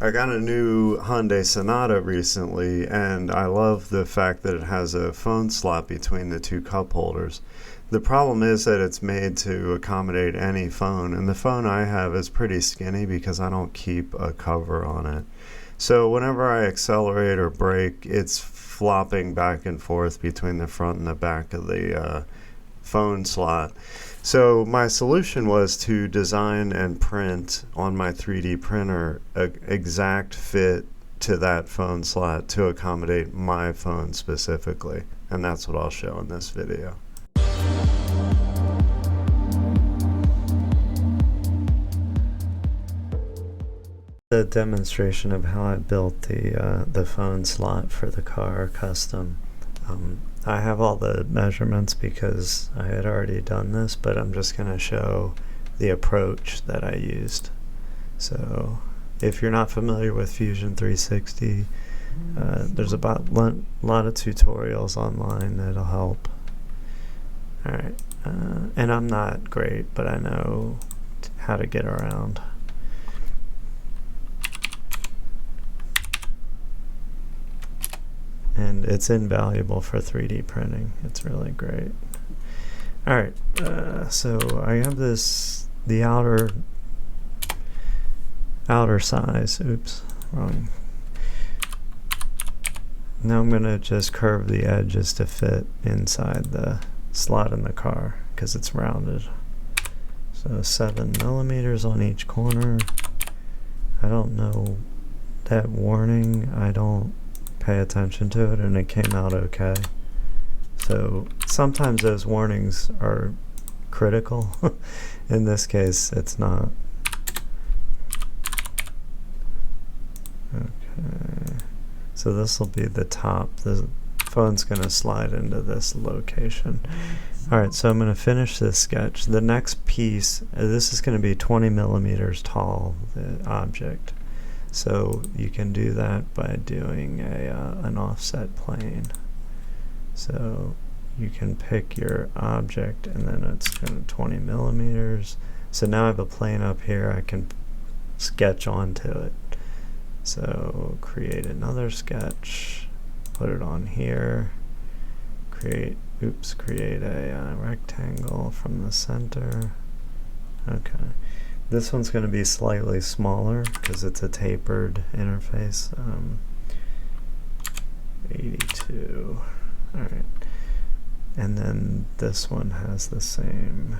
I got a new Hyundai Sonata recently, and I love the fact that it has a phone slot between the two cup holders. The problem is that it's made to accommodate any phone, and the phone I have is pretty skinny because I don't keep a cover on it. So whenever I accelerate or brake, it's flopping back and forth between the front and the back of the phone slot. So my solution was to design and print on my 3D printer an exact fit to that phone slot to accommodate my phone specifically. And that's what I'll show in this video. The demonstration of how I built the phone slot for the car custom. I have all the measurements because I had already done this, but I'm just going to show the approach that I used. So if you're not familiar with Fusion 360, there's about a lot of tutorials online that'll help. Alright, and I'm not great, but I know how to get around. And it's invaluable for 3D printing. It's really great. Alright, so I have the outer size. Oops, wrong. Now I'm going to just curve the edges to fit inside the slot in the car because it's rounded. So 7 millimeters on each corner. I don't know that warning. I don't pay attention to it, and it came out okay. So sometimes those warnings are critical. In this case, it's not. Okay, so this will be the top. The phone's going to slide into this location. Alright, so I'm going to finish this sketch. The next piece, this is going to be 20 millimeters tall, the object. So you can do that by doing an offset plane. So you can pick your object, and then it's going to 20 millimeters. So now I have a plane up here. I can sketch onto it. So create another sketch, put it on here, create a rectangle from the center. Okay. This one's going to be slightly smaller because it's a tapered interface. 82. Alright. And then this one has the same.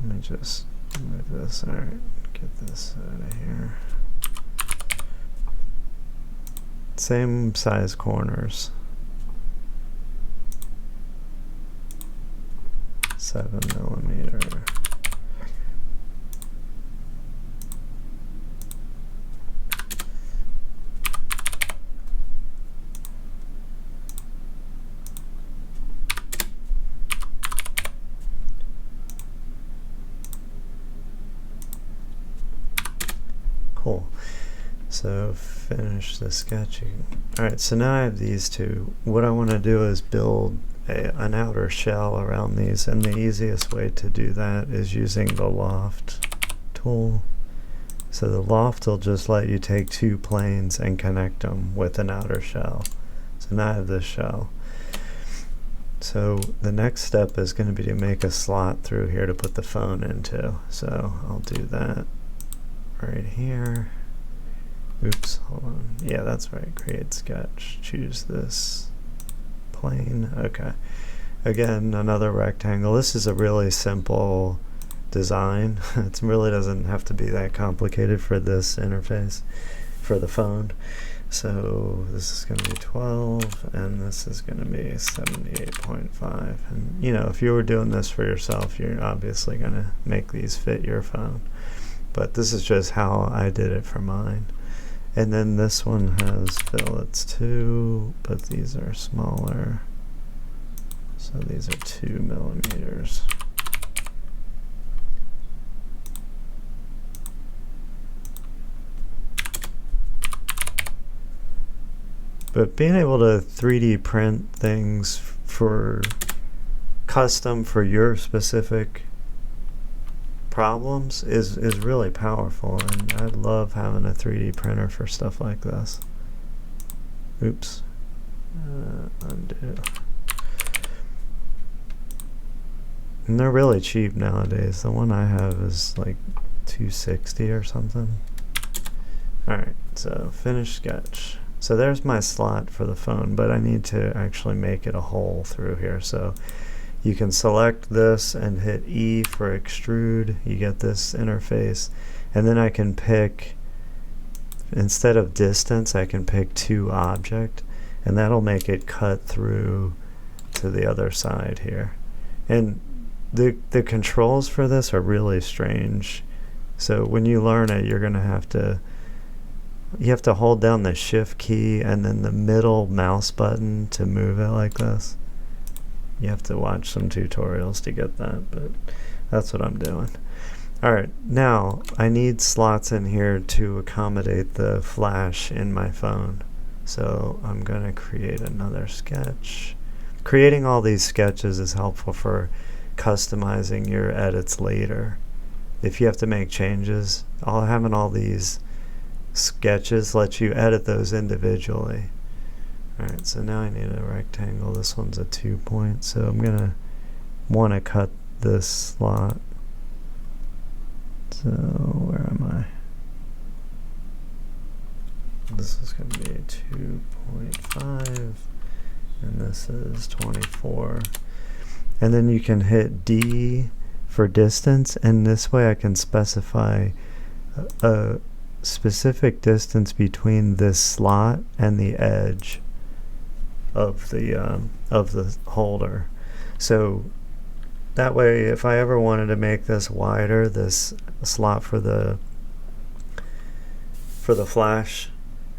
Let me just move this. Alright, get this out of here. Same size corners. 7 millimeter. Cool. So finish the sketching. Alright, so now I have these two. What I want to do is build an outer shell around these, and the easiest way to do that is using the loft tool. So the loft will just let you take two planes and connect them with an outer shell. So now I have this shell. So the next step is going to be to make a slot through here to put the phone into. So I'll do that right here. Oops, hold on. Yeah, that's right. Create sketch. Choose this plane. Okay. Again, another rectangle. This is a really simple design. It really doesn't have to be that complicated for this interface for the phone. So this is going to be 12, and this is going to be 78.5. And you know, if you were doing this for yourself, you're obviously going to make these fit your phone. But this is just how I did it for mine. And then this one has fillets too, but these are smaller. So these are 2 millimeters. But being able to 3D print things for custom for your specific problems is really powerful, and I love having a 3D printer for stuff like this. Oops. Undo. And they're really cheap nowadays. The one I have is like $260 or something. Alright, so finish sketch. So there's my slot for the phone, but I need to actually make it a hole through here. So you can select this and hit E for extrude. You get this interface. And then I can pick, instead of distance, I can pick to object. And that'll make it cut through to the other side here. And the controls for this are really strange. So when you learn it, you're gonna have to hold down the shift key and then the middle mouse button to move it like this. You have to watch some tutorials to get that, but that's what I'm doing. Alright, now I need slots in here to accommodate the flash in my phone. So I'm gonna create another sketch. Creating all these sketches is helpful for customizing your edits later. If you have to make changes, having all these sketches lets you edit those individually. Alright, so now I need a rectangle. This one's a 2 point, so I'm gonna want to cut this slot. So where am I? This is going to be 2.5 and this is 24. And then you can hit D for distance, and this way I can specify a specific distance between this slot and the edge of the holder. So that way, if I ever wanted to make this wider, this slot for the flash,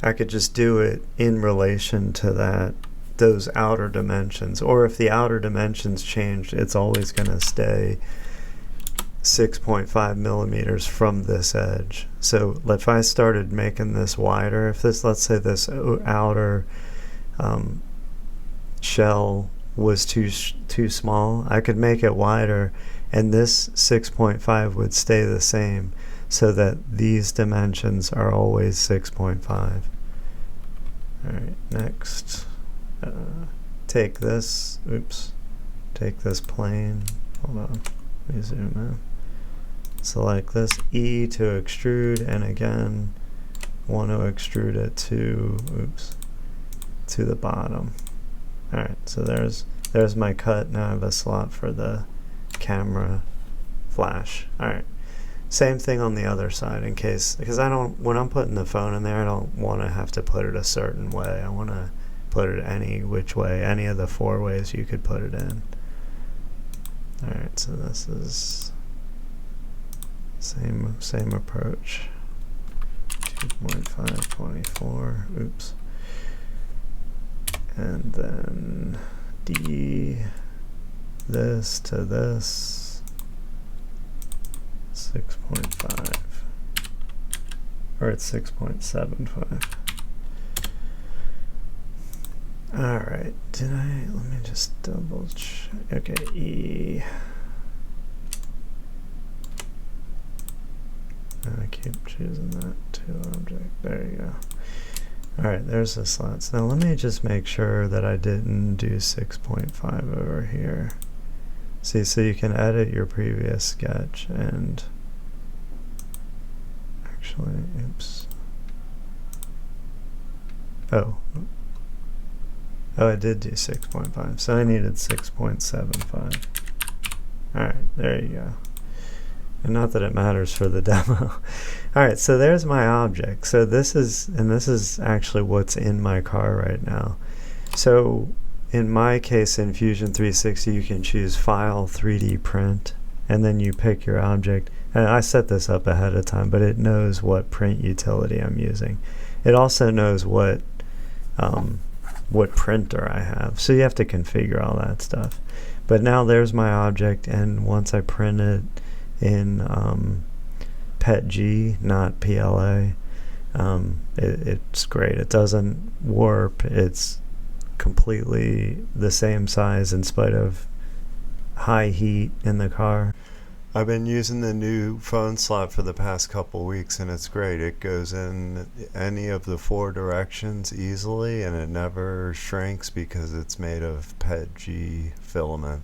I could just do it in relation to those outer dimensions. Or if the outer dimensions changed, it's always going to stay 6.5 millimeters from this edge. So if I started making this wider, if this, let's say this outer shell was too small, I could make it wider, and this 6.5 would stay the same, so that these dimensions are always 6.5. Alright, next. Take this plane. Hold on. Let me zoom in. Select this, E to extrude, and again, want to extrude it to the bottom. Alright, so there's my cut. Now I have a slot for the camera flash. Alright, same thing on the other side, in case, because when I'm putting the phone in there, I don't want to have to put it a certain way. I want to put it any which way, any of the 4 ways you could put it in. Alright, so this is same approach. 2.5, 24, oops. And then D this to this, 6.5, or it's 6.75. Alright, let me just double check. Okay, E. I keep choosing that to object. There you go. Alright, there's the slots. Now let me just make sure that I didn't do 6.5 over here. See, so you can edit your previous sketch and actually, oops. Oh, I did do 6.5, so I needed 6.75. Alright, there you go. And not that it matters for the demo. Alright, so there's my object. So this is actually what's in my car right now. So in my case, in Fusion 360, you can choose File, 3D Print, and then you pick your object. And I set this up ahead of time, but it knows what print utility I'm using. It also knows what printer I have. So you have to configure all that stuff. But now there's my object, and once I print it in PETG, not PLA, it's great. It doesn't warp. It's completely the same size in spite of high heat in the car. I've been using the new phone slot for the past couple weeks, and it's great. It goes in any of the 4 directions easily, and it never shrinks because it's made of PETG filament.